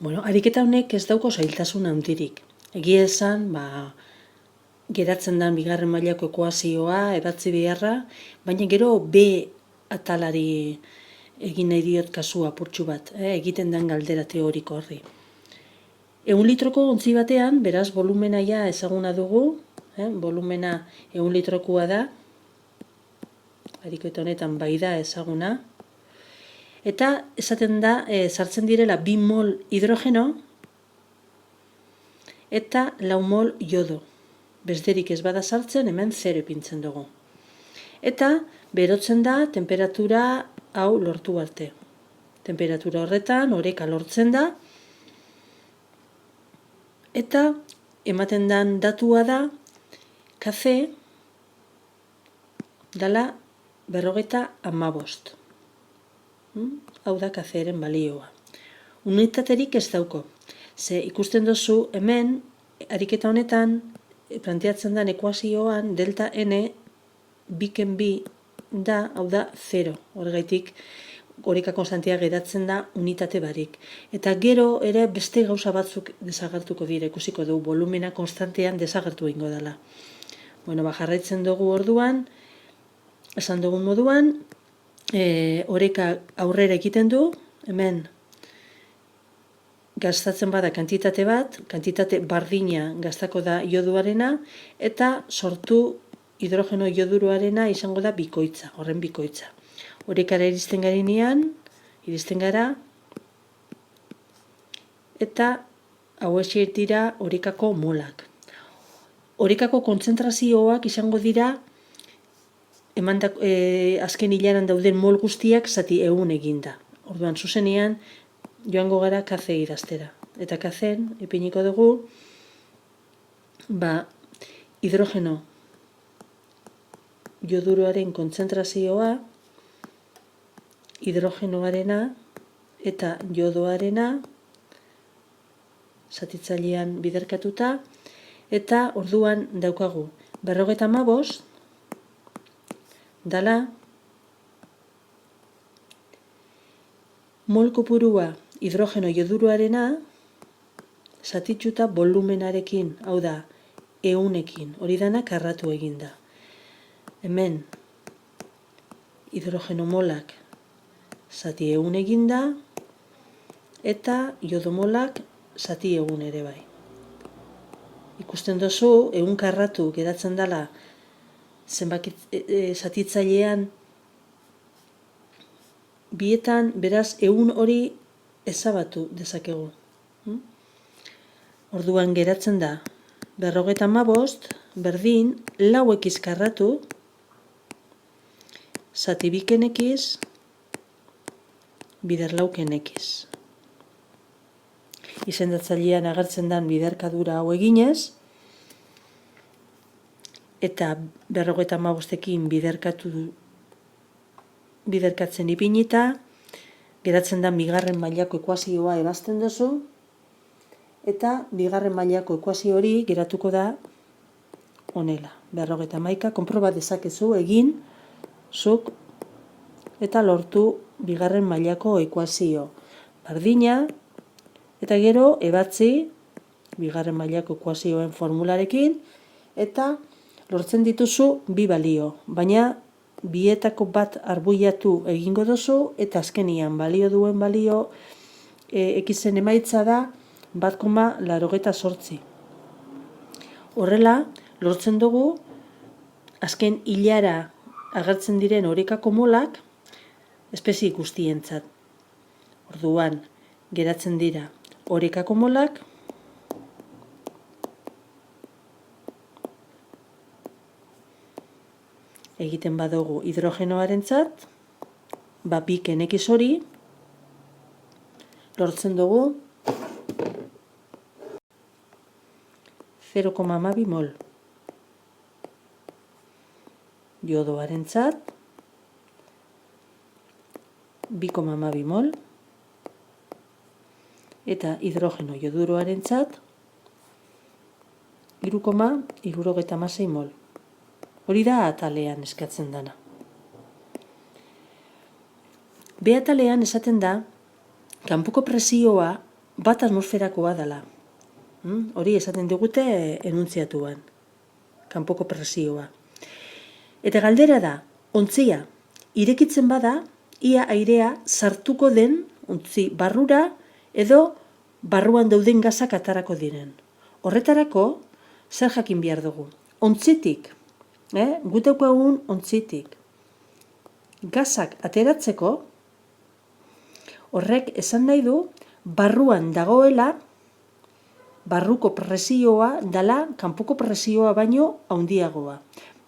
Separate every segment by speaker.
Speaker 1: Ariketa honek ez dauko zailtasun handirik. Egia esan, geratzen den bigarren mailako ekuazioa, ebatzi beharra, baina gero B atalari egin nahi diot kasu apurtxu bat, egiten den galdera teoriko horri. 100 litroko ontzi batean, beraz, volumena ja ezaguna dugu, volumena 100 litrokoa da, ariketa honetan bai da ezaguna, eta esaten da, sartzen direla 2 mol hidrogeno eta 4 mol jodo. Besterik ez bada sartzen, hemen 0 ipintzen dugu. Eta berotzen da temperatura hau lortu arte. Temperatura horretan oreka lortzen da, eta ematen den datua da kafe dala 55. Hau da kafearen balioa. Unitaterik ez dauko. Ze ikusten duzu hemen, ariketa honetan, planteatzen den ekuazioan, delta n, biken bi da, hau da 0. Horregaitik, oreka konstantea geratzen da unitate barik. Eta gero ere beste gauza batzuk desagertuko dira, ikusiko dugu, volumena konstantean desagertu egingo dela. Jarraitzen dugu orduan, esan dugun moduan, oreka aurrera egiten du, hemen gastatzen bada kantitate bat, kantitate bardina gastako da ioduarena, eta sortu hidrogeno ioduroarena izango da bikoitza, horren bikoitza. Orekara iristen gara, eta hauexek dira orekako molak. Orekako kontzentrazioak izango dira azken hilaran dauden mol guztiak zati 100 eginda. Orduan, zuzenean, joango gara kafe idaztera. Eta kafen, ipiniko dugu, hidrogeno joduroaren kontzentrazioa, hidrogenoarena eta jodoarena zatitzailean biderkatuta, eta orduan daukagu 55 dala mol kopurua hidrogeno joduroarena zatitxuta volumenarekin, hau da, 100ekin, hori dana karratu eginda. Hemen, hidrogeno molak zati 100 eginda, eta jodomolak zati 100 ere bai. Ikusten duzu, 100 karratu geratzen dela zatitzailean bietan, beraz, 100 hori ezabatu dezakegu. Orduan geratzen da, 55 berdin, 4 karratu, zati bikenekiz, bider laukenekiz. Izendatzailean agertzen den biderkadura hau eginez, eta 55ekin biderkatzen ipinita, geratzen den bigarren mailako ekuazioa ebazten duzu, eta bigarren mailako ekuazio hori geratuko da honela. 51, konproba dezakezu egin, zuk, eta lortu bigarren mailako ekuazio bardina, eta gero ebatzi bigarren mailako ekuazioen formularekin, eta lortzen dituzu bi balio, baina bietako bat arbuiatu egingo duzu, eta azkenian balio duen balio ekizen emaitza da 1,88. Horrela, lortzen dugu, azken hilara agertzen diren orekako molak, espezie guztientzat. Orduan, geratzen dira orekako molak, egiten badugu hidrogenoarentzat, bik enekiz hori, lortzen dugu 0,12 mol. Jodoarentzat 2,12 mol, eta hidrogeno joduroarentzat 3,76 mol. Hori da atalean eskatzen dana. B atalean esaten da, kanpoko presioa bat atmosferakoa dela. Hori esaten digute enuntziatuan, kanpoko presioa. Eta galdera da, ontzia irekitzen bada, ia airea sartuko den ontzi barrura edo barruan dauden gazak atarako diren. Horretarako, zer jakin behar dugu? Ontzitik, guteukagun ontzitik, gazak ateratzeko, horrek esan nahi du, barruan dagoela, barruko presioa dela kanpoko presioa baino handiagoa.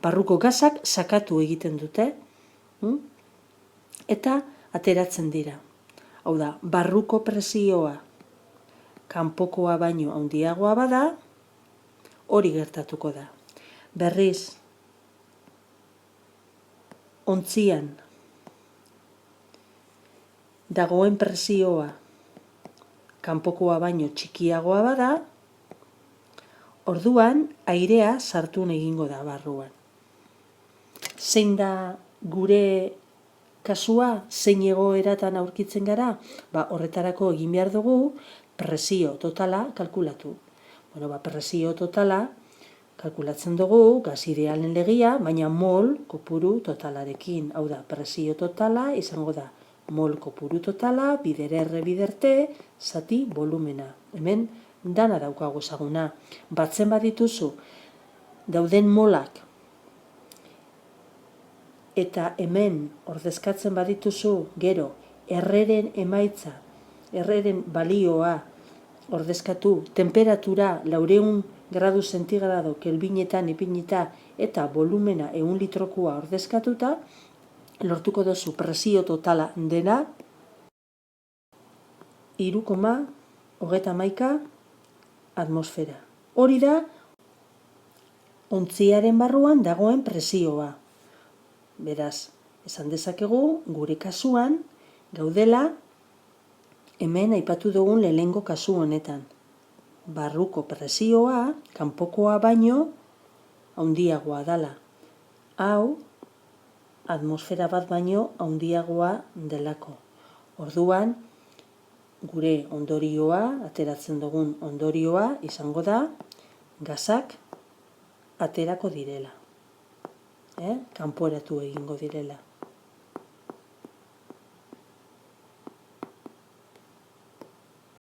Speaker 1: Barruko gazak sakatu egiten dute, eta ateratzen dira. Hau da, barruko presioa kanpokoa baino handiagoa bada, hori gertatuko da. Berriz, ontzian dagoen presioa kanpokoa baino txikiagoa bada, orduan airea sartu egingo da barruan. Zein da gure kasua, zein egoeratan aurkitzen gara? Horretarako egin behar dugu presio totala kalkulatu. Presio totala kalkulatzen dugu gas idealen legia, baina mol kopuru totalarekin. Hau da, presio totala izango da mol kopuru totala, bider R, bider T, zati volumena. Hemen dana daukagu ezaguna. Batzen badituzu dauden molak eta hemen ordezkatzen badituzu gero erreren emaitza, erreren balioa ordezkatu, temperatura 400 gradu zentigrado kelbinetan ipinita eta volumena 100 litrokoa ordezkatuta, lortuko duzu presio totala dena 3,31 atmosfera. Hori da ontziaren barruan dagoen presioa. Beraz, esan dezakegu gure kasuan gaudela hemen aipatu dugun lehengo kasu honetan. Barruko presioa kanpokoa baino handiagoa dela. Hau atmosfera bat baino handiagoa delako. Orduan, gure ondorioa, ateratzen dugun ondorioa izango da gazak aterako direla. Kanporatu egingo direla.